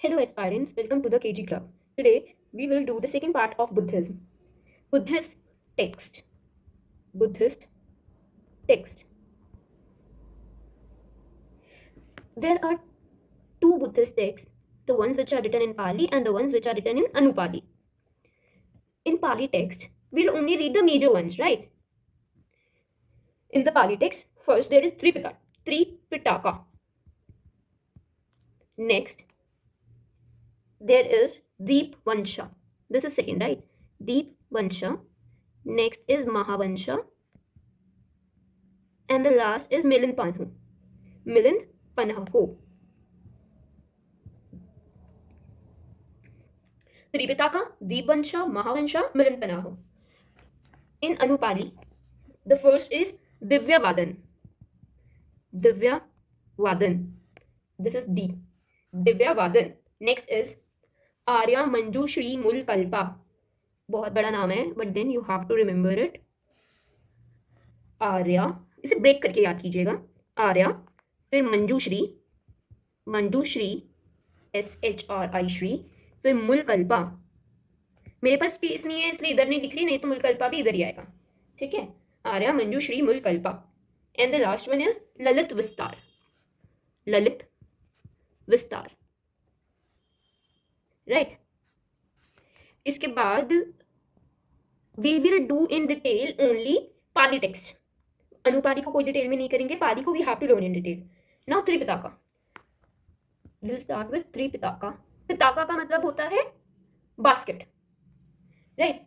Hello aspirants, welcome to the KG Club. Today we will do the second part of Buddhism. Buddhist text. Buddhist text. There are two Buddhist texts, the ones which are written in Pali and the ones which are written in Anupali. In Pali text, we'll only read the major ones, right? In the Pali text, first there is Tripitaka. Next, there is Deep Vansha. This is second, right? Deep Vansha. Next is Mahavansha. And the last is Milan Panhu. Milan Panhu. Tripitaka, Deepvansha, Mahavansha, Milan Panhu. In Anupali, the first is Divya Vadan. Divya Vadan. This is D. Divya Vadan. Next is Arya Manju Shri Mul Kalpa. बहुत बड़ा नाम है, but then you have to remember it. Arya, इसे break करके याद कीजिएगा. आर्या, फिर Manju Shri SHRI Shri, फिर मुलकल्पा. मेरे पास स्पेस नहीं है इसलिए इधर नहीं लिख रही, नहीं तो मुलकल्पा भी इधर ही आएगा. ठीक है, Arya Manju Shri Mulakalpa. And the last one is Lalit Vistar. Lalit Vistar, right. इसके बाद we will do in detail only Pali text. अनुपाली को कोई डिटेल में नहीं करेंगे, पाली को we have to learn in detail. Now Tripitaka. Will start with Tripitaka. Pitaka का मतलब होता है बास्केट, राइट.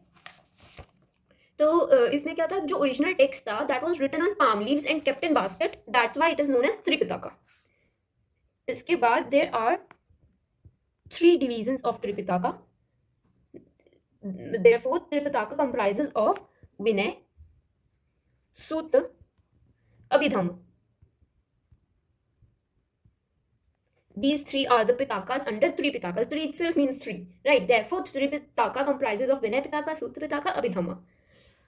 तो इसमें क्या था, जो ओरिजिनल टेक्स्ट था that was written on palm leaves and kept in basket, that's why it is known as Tripitaka. इसके बाद there are 3 divisions of Tripitaka. Therefore, Tripitaka comprises of Vinay, Sutta, Abhidhamma. These 3 are the Pitakas under 3 Pitakas. 3 itself means 3, right? Therefore, Tripitaka comprises of Vinay Pitaka, Sutta Pitaka, Abhidhamma.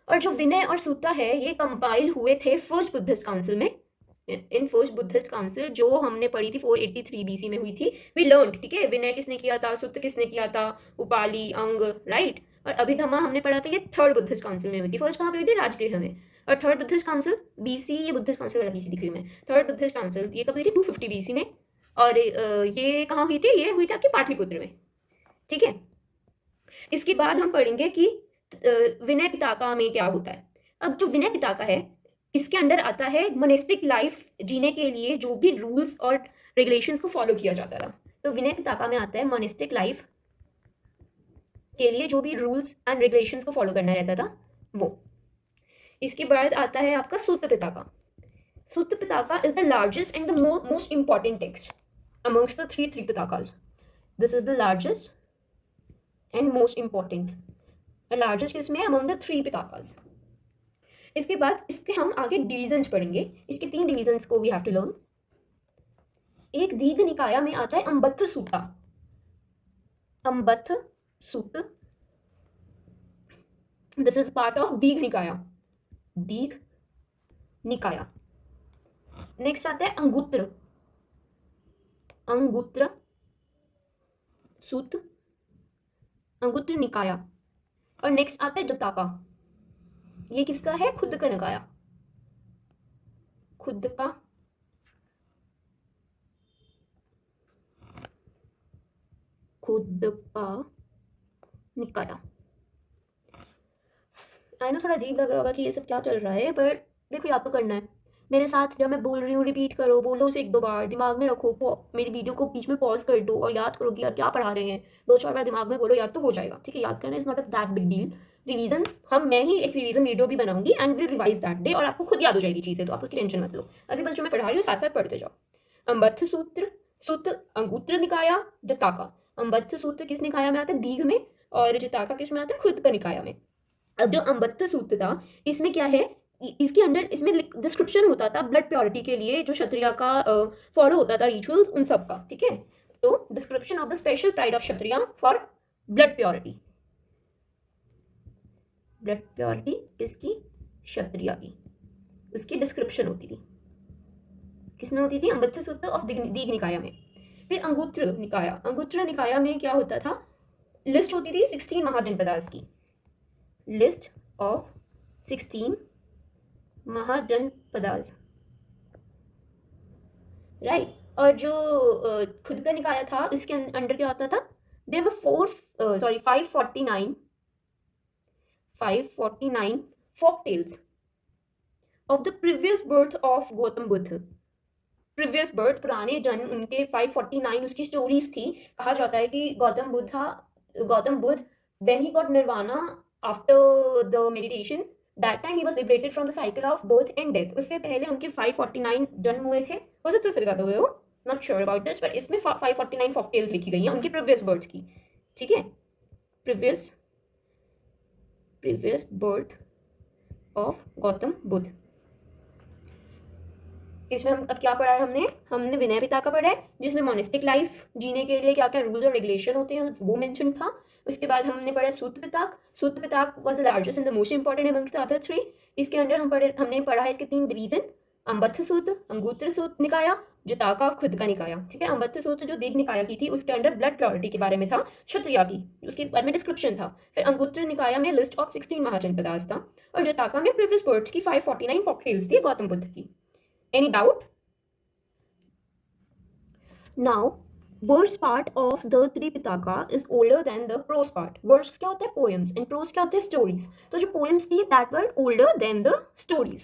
और जो विनय और सूता है ये compile हुए थे first Buddhist council में. In first Buddhist council जो हमने पढ़ी थी 483 BC में हुई थी. वी लर्न, ठीक है, विनय किसने किया था, सूत्र किसने किया था, उपाली, अंग, राइट. और अभिधम्मा हमने पढ़ा था, ये थर्ड बुद्धिस्ट काउंसिल में हुई थी. फर्स्ट कहाँ पे हुई थी, राजगृह में. और थर्ड बुद्धिस्ट काउंसिल BC, ये बुद्धिस्ट काउंसिल वाला BC दिख रही है. थर्ड बुद्धिस्ट काउंसिल ये कब हुई थी, 250 BC में. और ये कहाँ हुई थी, ये हुई थी आपके पाटलिपुत्र में. ठीक है. इसके बाद हम पढ़ेंगे कि विनय पिताका में क्या होता है. अब जो विनय पिताका है इसके अंडर आता है मोनेस्टिक लाइफ जीने के लिए जो भी रूल्स और रेगुलेशंस को फॉलो किया जाता था. तो विनय पिताका में आता है मोनेस्टिक लाइफ के लिए जो भी रूल्स एंड रेगुलेशंस को फॉलो करना रहता था वो. इसके बाद आता है आपका Sutra Pitaka. Sutra Pitaka is the largest and the most important text amongst the 3 Tripitakas. This is the largest and most important. Largest किसमें, अमंग द 3 Pitakas. इसके बाद इसके हम आगे डिविजन्स पढ़ेंगे. इसके 3 डिविजन्स को वी हैव टू लर्न. एक दीघ निकाया में आता है Ambattha Sutta. Ambattha Sutta, this is part of Digha Nikaya. Digha Nikaya. Next आता है अंगुत्र. अंगुत्र सूत, अंगुत्र निकाया. और नेक्स्ट आता है जताका. ये किसका है, खुद का निकाया. खुद का निकाया. आई नो थोड़ा अजीब लग रहा होगा कि ये सब क्या चल रहा है, पर देखो याद तो करना है. मेरे साथ जब मैं बोल रही हूँ रिपीट करो, बोलो उसे 1-2 बार, दिमाग में रखो. मेरी वीडियो को बीच में पॉज कर दो और याद करो कि यार क्या पढ़ा रहे हैं. 2-4 बार दिमाग में बोलो, याद तो हो जाएगा. ठीक है, याद करना is not a that big deal. Revision मैं ही एक रिवीजन वीडियो भी बनाऊंगी and will revise that day, और आपको खुद याद हो जाएगी चीज़ें, तो आप उसकी टेंशन मत लो. अभी बस जो मैं पढ़ा रही हूँ साथ साथ पढ़ते जाओ. अम्बत्थ सूत्र, सुत, अंगुत्र निकाया, जताका. अम्बत्थ सूत्र किस निकाया में आता है, दीघ में. और जताका किस में आता है, खुद का निकाया में. अब जो अम्बत्थ सूत्र था इसमें क्या है, इसके अंदर इसमें डिस्क्रिप्शन होता था ब्लड प्योरिटी के लिए जो क्षत्रिय का फॉलो होता था रिचुअल्स उन सब का. ठीक है, तो description of the special pride of Kshatriya for blood purity. Blood purity किसकी, क्षत्रिय की, उसकी डिस्क्रिप्शन होती थी. किसमें होती थी, अम्बत्थ सूत्र ऑफ दीघ निकाया में. फिर अंगुत्र निकाया में क्या होता था, लिस्ट होती थी 16 महाजनपदास की, लिस्ट ऑफ 16 महाजनपदास, राइट। और जो खुद का निकाया था इसके अंडर क्या होता था, there were 549 folk tales of the previous birth of Gautam Buddha. Previous birth, पुराने जन्म उनके 549 उसकी स्टोरीज थी। कहा जाता है कि Gautam Buddha when he got nirvana after the meditation, that time he was liberated from the cycle of birth and death। उससे पहले उनके 549 जन्म हुए थे, हो सकता है उससे ज़्यादा हुए हो, नॉट श्योर अबाउट दिस, पर इसमें 549 folk tales लिखी गई हैं उनकी प्रीवियस बर्थ की, ठीक है, previous birth of Gautam Buddha. इसमें हम अब क्या पढ़ा है, हमने विनय पिटका पढ़ा है, जिसमें मोनिस्टिक लाइफ जीने के लिए क्या क्या रूल्स और रेगुलेशन होते हैं वो मेंशन था। उसके बाद हमने पढ़ा Sutta Pitaka was the largest and the most important amongst the other three. इसके अंदर हमने पढ़ा है इसके 3 डिवीजन, अम्बत्थ सूत, अंगुत्र सूत निकाया, जटाका और खुद का निकाया, ठीक है। अम्बत्थ सूत जो दीघ निकाया की थी उसके अंदर ब्लड प्योरिटी के बारे में था, क्षत्रिया की, उसके बारे में डिस्क्रिप्शन था। फिर अंगुत्र निकाया में लिस्ट ऑफ 16 महाजनपदास था, और जटाका में प्रीवियस बर्थ की 549 folk tales थी गौतम बुद्ध की। Any doubt? Now, verse part of the Tripitaka is older than the prose part. Verse क्या होता है, poems, and prose क्या होता है, stories। तो जो poems थी that were older than the stories।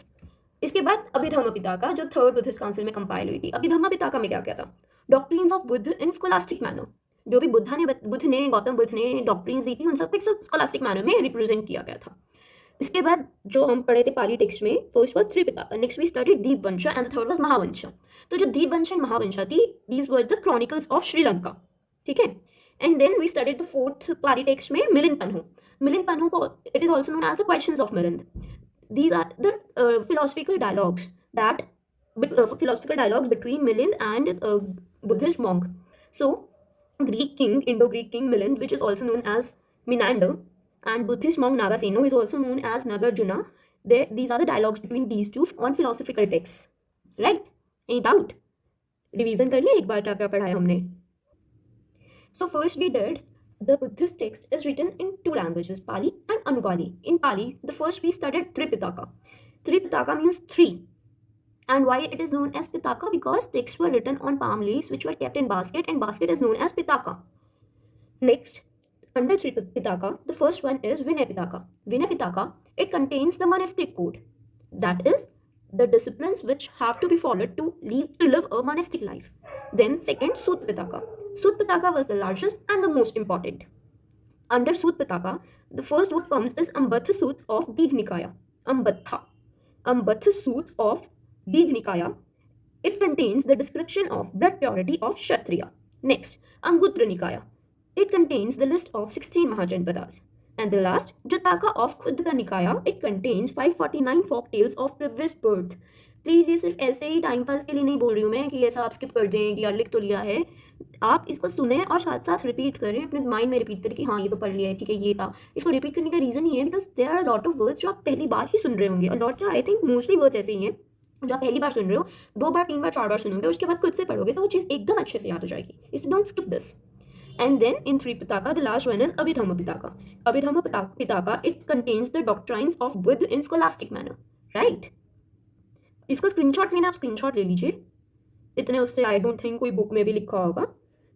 इसके बाद अभिधम्म पिताका जो थर्ड बुद्धिस्ट काउंसिल में कंपाइल हुई थी। अभिधम्म पिताका में क्या क्या था, doctrines of Buddha in scholastic manner, जो भी गौतम बुद्ध ने डॉक्ट्रिन्स दी थी उन सब स्कोलास्टिक मैनर में रिप्रेजेंट किया गया था। इसके बाद जो हम पढ़े थे पाली टेक्स्ट में, first was Tripitaka, next we studied Dipavamsa and the third was Mahavamsa. तो जो दीपवंशा एंड महावंशा थी, these were the chronicles of Sri Lanka, ठीक है। And then we studied the fourth Pali text में मिलिंद पन्हु को it is also known as the questions of Milinda. These are the philosophical dialogues between Milind and Buddhist monk. So Indo-Greek king Milind, which is also known as Menander, and Buddhist monk Nagasena is also known as Nagarjuna. These are the dialogues between these two on philosophical texts, right? Any doubt? Revision कर ले एक बार क्या क्या पढ़ाया हमने। So first we did the Buddhist text is written in 2 languages, Pali and Anupali. In Pali, the first we studied Tripitaka. Tripitaka means 3. And why it is known as Pitaka? Because texts were written on palm leaves which were kept in basket, and basket is known as Pitaka. Next, under Tripitaka, the first one is Vinay Pitaka. Vinay Pitaka, it contains the monastic code. That is, the disciplines which have to be followed to live a monastic life. Then second, Sut Pitaka. Sut Pitaka was the largest and the most important. Under Sut Pitaka, the first what comes is Ambatha Sut of Digh Nikaya. Ambatha Sut of Digh Nikaya. It contains the description of blood purity of Kshatriya. Next, Angutra Nikaya. It contains the list of 16 Mahajanpadas. And the last, Jataka of Khudka Nikaya. It contains 549 folk tales of previous birth. Please ये सिर्फ ऐसे ही time pass के लिए नहीं बोल रही हूँ मैं कि ऐसा आप स्किप कर दें कि यार लिख तो लिया है। आप इसको सुने और साथ साथ रिपीट करें, अपने माइंड में रिपीट करें कि हाँ ये तो पढ़ लिया है, ठीक है ये था। इसको रिपीट करने का रीज़न ये है because there are lot of words जो आप पहली बार ही सुन रहे होंगे, और लॉट क्या आई थिंक मोस्टली वर्ड्स ऐसे ही हैं जो आप पहली बार सुन रहे हो, 2 बार 3 बार 4 बार सुनोगे, उसके बाद खुद से पढ़ोगे तो वो चीज़ एकदम अच्छे से याद हो जाएगी। इसलिए don't skip this. And then in Tripitaka, the last one is Abhidhamma Pitaka. Abhidhamma Pitaka, it contains the doctrines of Buddha in scholastic manner, right? इसका स्क्रीनशॉट लेना, आप स्क्रीनशॉट ले लीजिए, इतने उससे आई डोंट थिंक कोई बुक में भी लिखा होगा,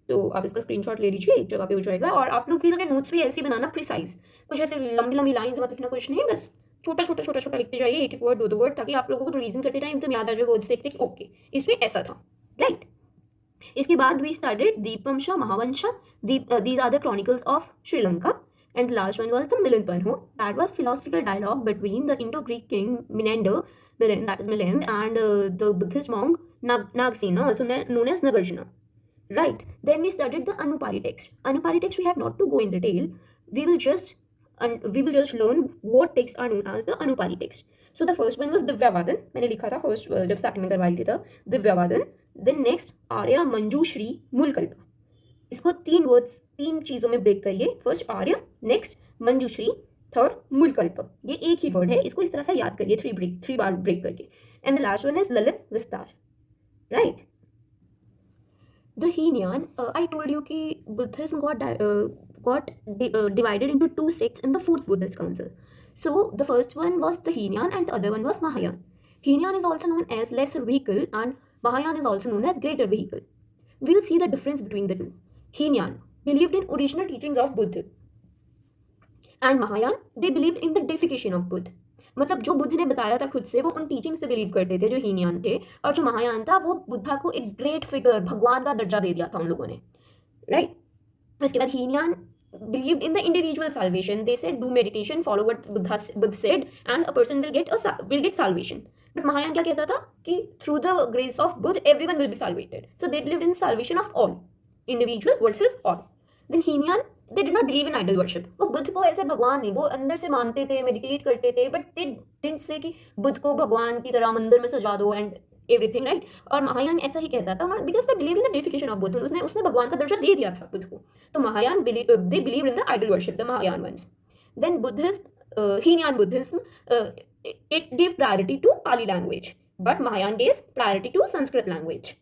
तो आप इसका स्क्रीनशॉट ले लीजिए, एक जगह पे हो जाएगा। और आप लोग प्लीज़ अपने नोट्स भी ऐसे बनाना प्रिसाइज, कुछ ऐसे लंबी लंबी लाइन्स मत लिखना, कुछ नहीं, बस छोटा छोटा लिखते जाइए, एक वर्ड 2 वर्ड, ताकि आप लोगों को रीजन करते टाइम एकदम याद आ जाए वर्ड्स देखते कि ओके इसमें ऐसा था, राइट। इसके बाद we started Dipavamsa, Mahavamsa, these are the chronicles of Sri Lanka, and last one was the Milind Panho. That was philosophical dialogue between the Indo-Greek king Menander, that is Milind, and the Buddhist monk Nagasena, also known as Nagarjuna. Right. Then we studied the Anupari text. Anupari text we have not to go in detail. We will just learn what texts are known as the Anupari text. So the first one was Divyavadan. मैंने लिखा था first जब starting में करवा ली थी दिव्यवादन। Then next आर्य मंजूश्री मूलकल्प। इसको 3 चीज़ों में ब्रेक करिए, फर्स्ट आर्य, नेक्स्ट मंजूश्री, थर्ड मूलकल्प। ये एक ही वर्ड है, इसको इस तरह से याद करिए 3 बार ब्रेक करके। And the last one is Lalit Vistar, right. The Henian, I told you कि Buddhism got divided into two sects in the fourth Buddhist council. So the first one was the Henian and the other one was Mahayana. Henian is also known as lesser vehicle and Mahayana is also known as greater vehicle. We'll see the difference between the two. Henian believed in original teachings of Buddha and Mahayana they believed in the deification of Buddha. मतलब जो बुद्ध ने बताया था खुद से वो उन teachings पे बिलीव करते थे जो हीनियान थे, और जो महायान था वो बुद्धा को एक ग्रेट फिगर भगवान का दर्जा दे दिया था उन लोगों ने, राइट। उसके बाद हीनियान believed in the individual salvation. They said do meditation, follow what Buddha said, and a person will get salvation. But Mahayana क्या कहता था कि through the grace of Buddha everyone will be salvated. So they believed in salvation of all, individual versus all. Then Heenan they did not believe in idol worship. वो बुद्ध को ऐसे भगवान नहीं, वो अंदर से मानते थे, मेडिटेट करते थे, बट they didn't say कि बुद्ध को भगवान की तरह मंदिर में सजा दो एंड एवरीथिंग, राइट। और महायान ऐसा ही कहता था because they believe in the defecation of Buddha, उसने भगवान का दर्जा दे दिया था बुद्ध को। तो Mahayana they believe in the idol worship, the Mahayana ones. Then Buddhism, Hinayana Buddhism, it gave priority to Pali language, but Mahayana gave priority to Sanskrit language.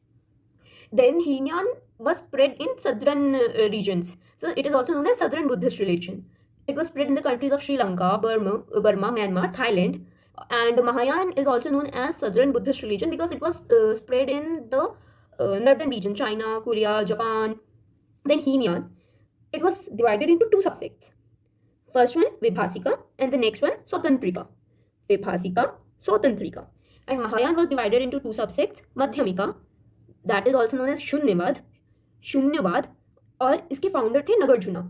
Then Heenan was spread in southern regions, so it is also known as southern Buddhist religion. It was spread in the countries of Sri Lanka, Burma, Myanmar, Thailand, and Mahayana is also known as southern Buddhist religion because it was spread in the northern region, China, Korea, Japan. Then Heenan, it was divided into two subsects. First one Vibhasika and the next one Swatantrika. Vibhasika, Swatantrika. And Mahayana was divided into two subsects, Madhyamika, that is also known as शून्यवाद, और इसके founder थे नागार्जुना।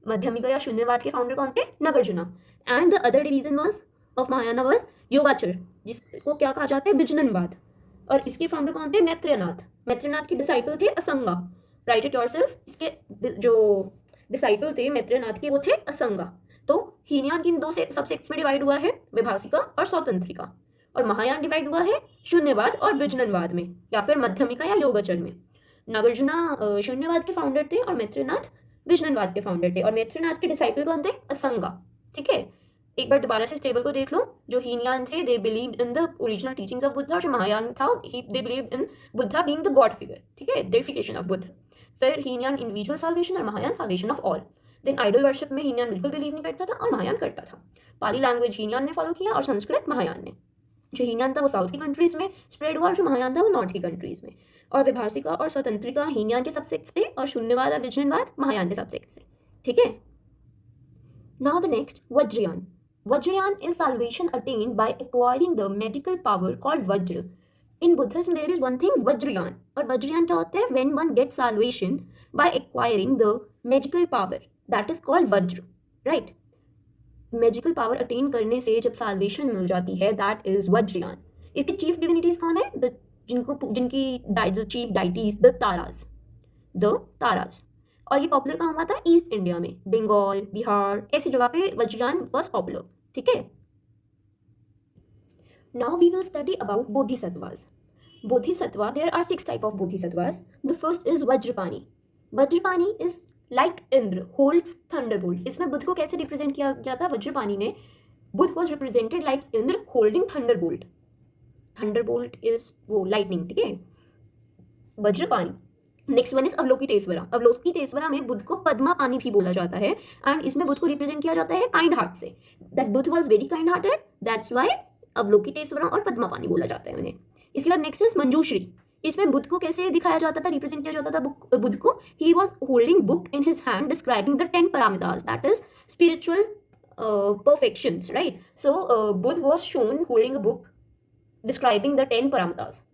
मध्यमिका या शून्यवाद के founder कौन थे? Nagarjuna. And the other division was of Mahayana was Yogachara, जिसको क्या कहा जाता है? विजननवाद। और इसके फाउंडर कौन थे? मैत्रेयनाथ के डिसाइपल थे असंगा, राइट इट योरसेल्फ। इसके जो डिसाइपल थे मैत्रेयनाथ के वो थे असंगा। तो हीनियान किन दो से सबसेक्ट्स में डिवाइड हुआ है? विभासिका और स्वतंत्रिका। और महायान डिवाइड हुआ है शून्यवाद और विजननवाद में, या फिर मध्यमिका या योगाचर में। नागार्जुना शून्यवाद के फाउंडर थे और मैत्रेयनाथ विजननवाद के फाउंडर थे, और मैत्रेयनाथ के डिसाइपल कौन थे? असंगा। ठीक है, एक बार दोबारा से इस टेबल को देख लो। जो हीनियान थे they believed in the original teachings of Buddha, और जो महायान था they believed in Buddha being the God figure. ठीक है, डेफिकेशन ऑफ बुद्ध। फिर हीनियान इंडिविजुअल साल्वेशन और Mahayana salvation of all. Then idol worship में हीनियान बिल्कुल बिलीव नहीं करता था और महायान करता था। पाली लैंग्वेज हीनियान ने फॉलो किया और संस्कृत महायान ने। जो हीनियान था वो साउथ की कंट्रीज में स्प्रेड हुआ और जो महायान था वो नॉर्थ की कंट्रीज में। और विभासिका और स्वतंत्रिका हीनियान के सबसेक्ट्स थे और शून्यवाद और विजननवाद महायान के सबसेक्ट्स थे। ठीक है, now the next Vajrayana. Vajrayana is salvation attained by acquiring the magical power called Vajra. In Buddhism, there is one thing Vajrayana. और Vajrayana क्या होता है? When one gets salvation by acquiring the magical power, that is called Vajra, right? Magical power attain करने से जब salvation मिल जाती है, that is Vajrayana. इसके chief divinities कौन है? जिनकी chief deities, the Taras. और ये पॉपुलर कहाँ हुआ था? ईस्ट इंडिया में, बंगाल, बिहार, ऐसी जगह पे वज्रयान वाज पॉपुलर। ठीक है, now we will study about Bodhisattvas. Bodhisattva, there are 6 type of Bodhisattvas. The first is Vajrapani. Vajrapani is like Indra, holds thunderbolt. इसमें बुद्ध को कैसे रिप्रेजेंट किया गया था? वज्रपानी में Buddha was represented like Indra holding thunderbolt. Thunderbolt is वो लाइटनिंग। ठीक है, Vajrapani. Next one is Avalokiteshvara. Avalokiteshvara में बुद्ध को पद्मा पानी भी बोला जाता है, एंड इसमें बुद्ध को रिप्रेजेंट किया जाता है काइंड हार्ट से। That Buddha was very kind hearted, that's why Avalokiteshvara और पद्मा पानी बोला जाता है उन्हें। इसके बाद नेक्स्ट इज मंजूश्री। इसमें बुद्ध को कैसे दिखाया जाता था, रिप्रेजेंट किया जाता था बुद्ध को? He was holding book in his hand describing the 10 parameters, that is spiritual perfections, right? So Buddha was shown holding a book describing the 10 parameters.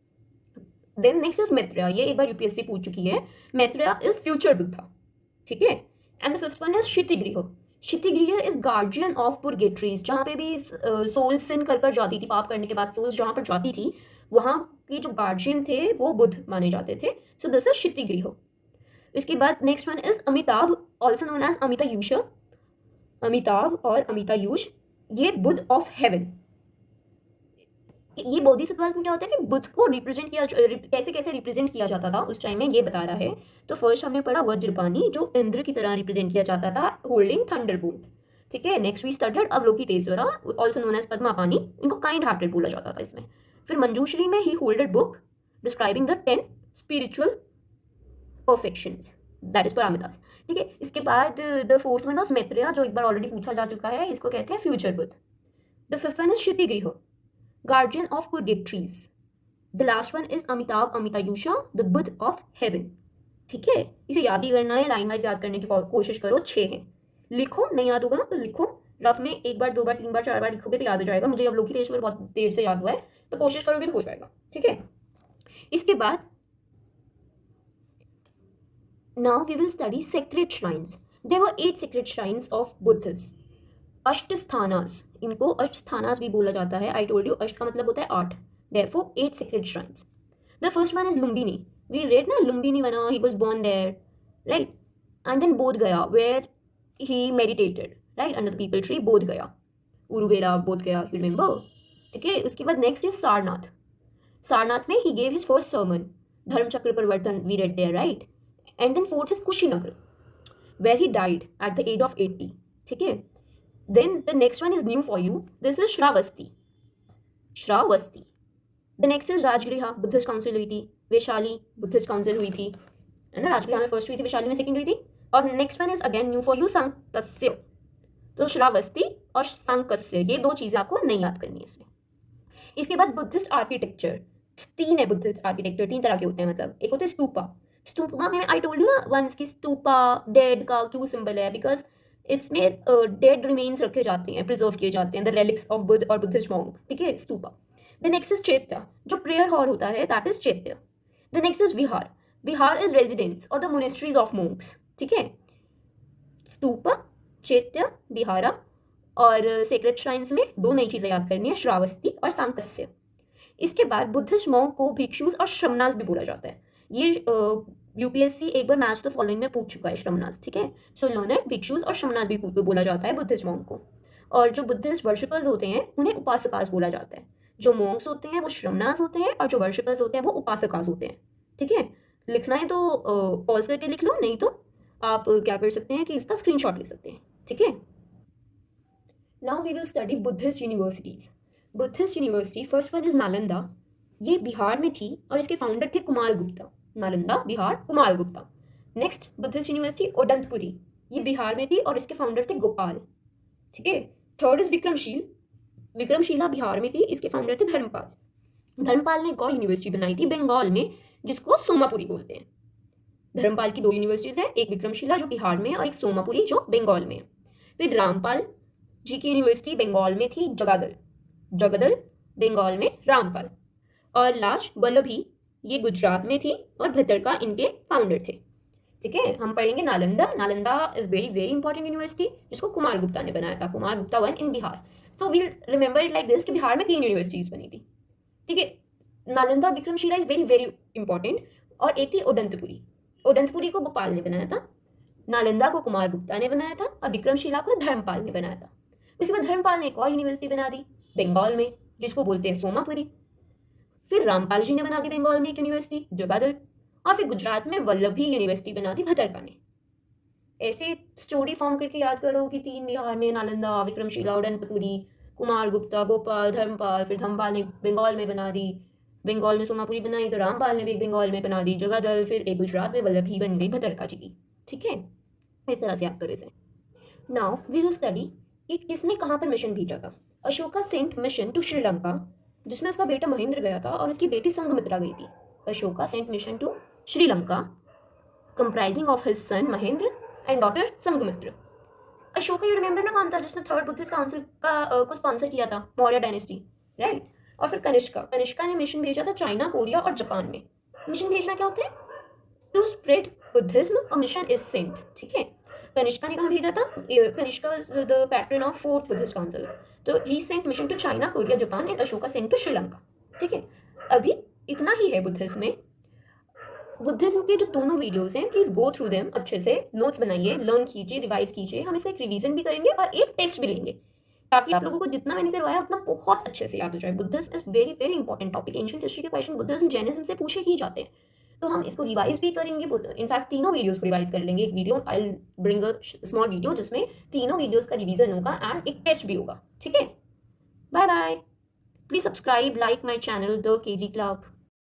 Then next is Maitreya. ये एक बार यूपीएससी पूछ चुकी है. Maitreya is future Buddha. ठीक है. And the fifth one is Shittigriha. Shittigriha is guardian of purgatories. जहाँ पे भी सोल सिन कर जाती थी, पाप करने के बाद सोल्स जहाँ पर जाती थी, वहाँ की जो गार्जियन थे वो बुद्ध माने जाते थे. So this is Shittigriha. इसके बाद next one is Amitabha, also known as Amitayus. Amitabha और अमितायुष ये बुद्ध ऑफ हेवन. ये बोधिसत्व में क्या होता है कि बुद्ध को रिप्रेजेंट किया, कैसे कैसे रिप्रेजेंट किया जाता था उस टाइम में, ये बता रहा है. तो फर्स्ट हमने पढ़ा वज्रपानी, जो इंद्र की तरह रिप्रेजेंट किया जाता था, होल्डिंग थंडरबोल्ट. ठीक है. Next we studied Avalokiteshvara, also known as Padmapani. इनको काइंड हार्टेड बोला जाता था इसमें. फिर मंजूश्री में he holded book describing the 10 spiritual perfections, that is Paramitas. ठीक है, इसके बाद the fourth one was Maitreya, जो एक बार ऑलरेडी पूछा जा चुका है, इसको कहते हैं future Buddha. The fifth one is Kshitigriha, guardian of purgatories. The last one is Amitabha Amitayusha, the Buddha of heaven. ठीक है, इसे याद ही करना है, लाइन वाइज याद करने की कोशिश करो, 6 हैं। लिखो, नहीं याद होगा तो लिखो, रफ में 1 बार 2 बार 3 बार 4 बार लिखोगे तो याद हो जाएगा। मुझे अब लोकीतेश्वर बहुत देर से याद हुआ है, तो कोशिश करोगे तो हो जाएगा। ठीक है, इसके बाद now we will study sacred shrines. There were 8 sacred shrines of Buddhists. अष्टस्थानास, इनको अष्टस्थानास भी बोला जाता है। I told you अष्ट का मतलब होता है 8, therefore 8 sacred shrines. The first one is Lumbini. We read na Lumbini Vana, he was born there, right? And then Bodh Gaya, where he meditated, right, under the people tree, Bodh Gaya, Uruvela, Bodh Gaya, you remember? ठीक है, उसके बाद next is Sarnath. Sarnath में he gave his first sermon, धर्म चक्र परिवर्तन, we read there, right? And then fourth is Kushinagar, where he died at the age of 80. ठीक है, then the next one is new for you. This is Shravasti. Shravasti. The next is Rajgriha, Buddhist council हुई थी। Vaishali Buddhist council हुई थी, है ना। राजगृह में first हुई थी, वैशाली में सेकंड हुई थी। और next one is again new for you, Sankasya. तो श्रावस्ती और सांकस्य, ये 2 चीजें आपको नहीं याद करनी है इसमें। इसके बाद बुद्धिस्ट आर्किटेक्चर, 3 है बुद्धिस्ट आर्किटेक्चर, 3 तरह के होते हैं। मतलब एक होते हैं स्तूपा। स्तूपा में आई टोल्ड यू ना वंस की स्तूपा डेड का क्यों सिंबल है, बिकॉज इसमें डेड रिमेन्स रखे जाते हैं, प्रिजर्व किए जाते हैं, द रेलिक्स ऑफ बुद्ध और बुद्धिस्ट मॉन्क। ठीक है, स्तूपा। द नेक्स्ट इज चैत्य, जो प्रेयर हॉल होता है, दैट इज चैत्य। The next is Vihar. Vihar is residence और द मोनेस्ट्रीज ऑफ मोंक्स। ठीक है, स्तूपा, चैत्य, विहारा। और सेक्रेट श्राइन्स में 2 नई चीजें याद करनी है, श्रावस्ती और सांकस्य। इसके बाद बुद्धिस्ट मॉन्क को भिक्षुस और श्रमणास भी बोला जाता है। ये यूपीएससी एक बार मैच द फॉलोइंग में पूछ चुका है, श्रमणास। ठीक है, सो लर्न इट, भिक्षुस और श्रमणास भी बोला जाता है बुद्धिस्ट मॉन्क को। और जो बुद्धिस्ट वर्शिपर्स होते हैं उन्हें उपासकास बोला जाता है। जो मॉन्क्स होते हैं वो श्रमणास होते हैं और जो वर्शिपर्स होते हैं वो उपासकास होते हैं। ठीक है, लिखना है तो पॉज करके लिख लो, नहीं तो आप क्या कर सकते हैं कि इसका स्क्रीनशॉट ले सकते हैं। ठीक है, now we will study Buddhist universities. Buddhist university, first one is Nalanda, ये बिहार में थी और इसके फाउंडर थे Kumar Gupta. Nalanda, Bihar, Kumar Gupta. Next Buddhist university Odantapuri, ये बिहार में थी और इसके फाउंडर थे गोपाल। ठीक है, थर्ड इज विक्रमशील, विक्रमशिला बिहार में थी, इसके फाउंडर थे धर्मपाल। धर्मपाल ने एक और यूनिवर्सिटी बनाई थी बंगाल में, जिसको सोमापुरी बोलते हैं। धर्मपाल की 2 यूनिवर्सिटीज हैं, एक विक्रमशिला जो बिहार में है और एक सोमापुरी जो बंगाल में है। फिर रामपाल जी की यूनिवर्सिटी बंगाल में थी, जगादल, जगदल बंगाल में, रामपाल। और लास्ट वल्लभी, ये गुजरात में थी और भद्रका इनके फाउंडर थे। ठीक है, हम पढ़ेंगे Nalanda. Nalanda is very very important university, जिसको कुमार गुप्ता ने बनाया था, कुमार गुप्ता 1 इन बिहार। तो we'll remember it like this कि बिहार में 3 यूनिवर्सिटीज बनी थी। ठीक है, Nalanda, Vikramshila is very very important. और एक थी ओडंतपुरी, ओडंतपुरी को गोपाल ने बनाया था, नालंदा को कुमार गुप्ता ने बनाया था और विक्रमशिला को धर्मपाल ने बनाया था। उसके बाद धर्मपाल ने एक और यूनिवर्सिटी बना दी बंगाल में, जिसको बोलते हैं सोमापुरी। फिर रामपाल जी ने बना दी बंगाल में एक यूनिवर्सिटी, जगादल। और फिर गुजरात में वल्लभी यूनिवर्सिटी बना दी भद्रका ने। ऐसे स्टोरी फॉर्म करके याद करो कि 3 बिहार में, नालंदा, विक्रमशिला, ओडंतपुरी, कुमार गुप्ता, गोपाल, धर्मपाल। फिर धर्मपाल ने बंगाल में बना दी, बंगाल में सोमापुरी बनाई, तो रामपाल ने भी बंगाल में बना दी जगादल। फिर एक गुजरात में वल्लभी बन गई भद्रका जी की। ठीक है, इस तरह से याद करो इसे। नाउ वी विल स्टडी कि किसने कहाँ पर मिशन भेजा था। Ashoka sent mission to Sri Lanka, जिसमें उसका बेटा महेंद्र गया था और उसकी बेटी संघमित्रा गई थी। Ashoka sent mission to Sri Lanka, comprising of his son Mahendra and daughter Sanghamitra. Ashoka, you remember ना, कौन था जिसने 3rd बुद्धिस्ट काउंसिल को स्पॉन्सर किया था, मौर्य डायनेस्टी, राइट। और फिर कनिष्का, कनिष्का ने मिशन भेजा था चाइना, कोरिया और जापान में। मिशन भेजना क्या होता है? To spread Buddhism, a mission is sent. ठीक है, कनिष्का ने कहाँ भेजा था? Kanishka was the patron of 4th Buddhist council, तो he sent mission to China, Korea, Japan and Ashoka sent to Sri Lanka. ठीक है, अभी इतना ही है बुद्धिज्म में। बुद्धिज्म के जो दोनों वीडियोस हैं, प्लीज गो थ्रू देम, अच्छे से नोट्स बनाइए, लर्न कीजिए, रिवाइज कीजिए। हम इसका एक रिवीजन भी करेंगे और एक टेस्ट भी लेंगे, ताकि आप लोगों को जितना मैंने करवाया उतना बहुत अच्छे से याद हो जाए। Buddhism is very very important topic. Ancient history के क्वेश्चन बुद्धिज्म, जैनिज्म से पूछे ही जाते हैं, तो हम इसको रिवाइज भी करेंगे। इनफैक्ट तीनों वीडियोस को रिवाइज कर लेंगे। एक video, I will bring a small video जिसमें तीनों वीडियोस का रिवीजन होगा एंड एक टेस्ट भी होगा। ठीक है, bye bye. Please subscribe, like my channel the KG club.